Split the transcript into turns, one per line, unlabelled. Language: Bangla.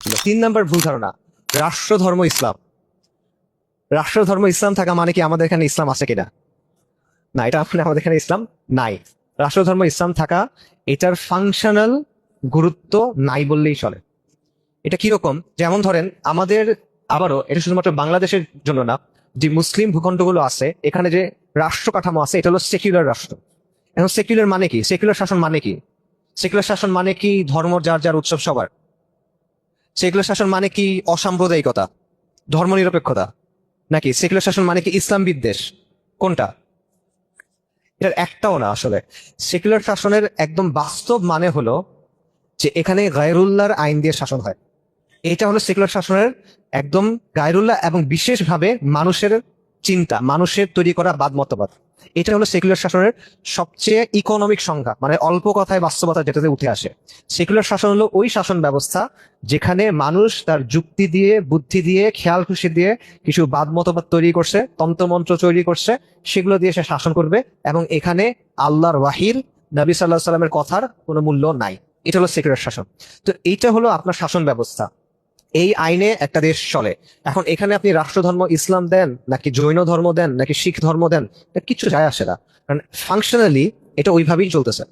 3 নম্বর ভুল ধারণা, রাষ্ট্রধর্ম ইসলাম। রাষ্ট্রধর্ম ইসলাম থাকা মানে কি আমাদের এখানে ইসলাম আছে কিনা? না, এটা মানে আমাদের এখানে ইসলাম নাই। রাষ্ট্রধর্ম ইসলাম থাকা, এটার ফাংশনাল গুরুত্ব নাই বললেই চলে। এটা কিরকম, যেমন ধরেন আমাদের, আবারও এটা শুধুমাত্র বাংলাদেশের জন্য না, যে মুসলিম ভূখণ্ডগুলো আছে এখানে যে রাষ্ট্র কাঠামো আছে এটা হলো সেকুলার রাষ্ট্র। এখন সেকুলার মানে কি? সেকুলার শাসন মানে কি? সেকুলার শাসন মানে কি ধর্ম যার যার উৎসব সবার? সেকুলার শাসন মানে কি অসাম্প্রদায়িকতা, ধর্মনিরপেক্ষতা? নাকি সেকুলার শাসন মানে কি ইসলাম বিদ্বেষ? কোনটা? এটার একটাও না আসলে। সেকুলার শাসনের একদম বাস্তব মানে হলো যে এখানে গায়রুল্লাহর আইন দিয়ে শাসন হয়। এটা হলো সেকুলার শাসনের একদম গায়রুল্লাহ, এবং বিশেষভাবে মানুষের চিন্তা, মানুষের তৈরি করা বাদ মতবাদ। এটা হলো সেকুলার শাসনের সবচেয়ে ইকোনমিক সংজ্ঞা, মানে অল্প কথায় বাস্তবতা যেটাতে উঠে আসে। সেকুলার শাসন হলো ওই শাসন ব্যবস্থা যেখানে মানুষ তার যুক্তি দিয়ে, বুদ্ধি দিয়ে, খেয়াল খুশি দিয়ে কিছু বাদ মতবাদ তৈরি করছে, তন্ত্রমন্ত্র তৈরি করছে, সেগুলো দিয়ে সে শাসন করবে, এবং এখানে আল্লাহর ওয়াহির, নবী সাল্লাহ সাল্লামের কথার কোনো মূল্য নাই। এটা হলো সেকুলার শাসন। তো এইটা হলো আপনার শাসন ব্যবস্থা। এই আইনে একটা দেশ চলে। এখন এখানে আপনি রাষ্ট্রধর্ম ইসলাম দেন, নাকি জৈন ধর্ম দেন, নাকি শিখ ধর্ম দেন, এটা কিচ্ছু যায় আসে না, কারণ ফাংশনালি এটা ওইভাবেই চলতেছে।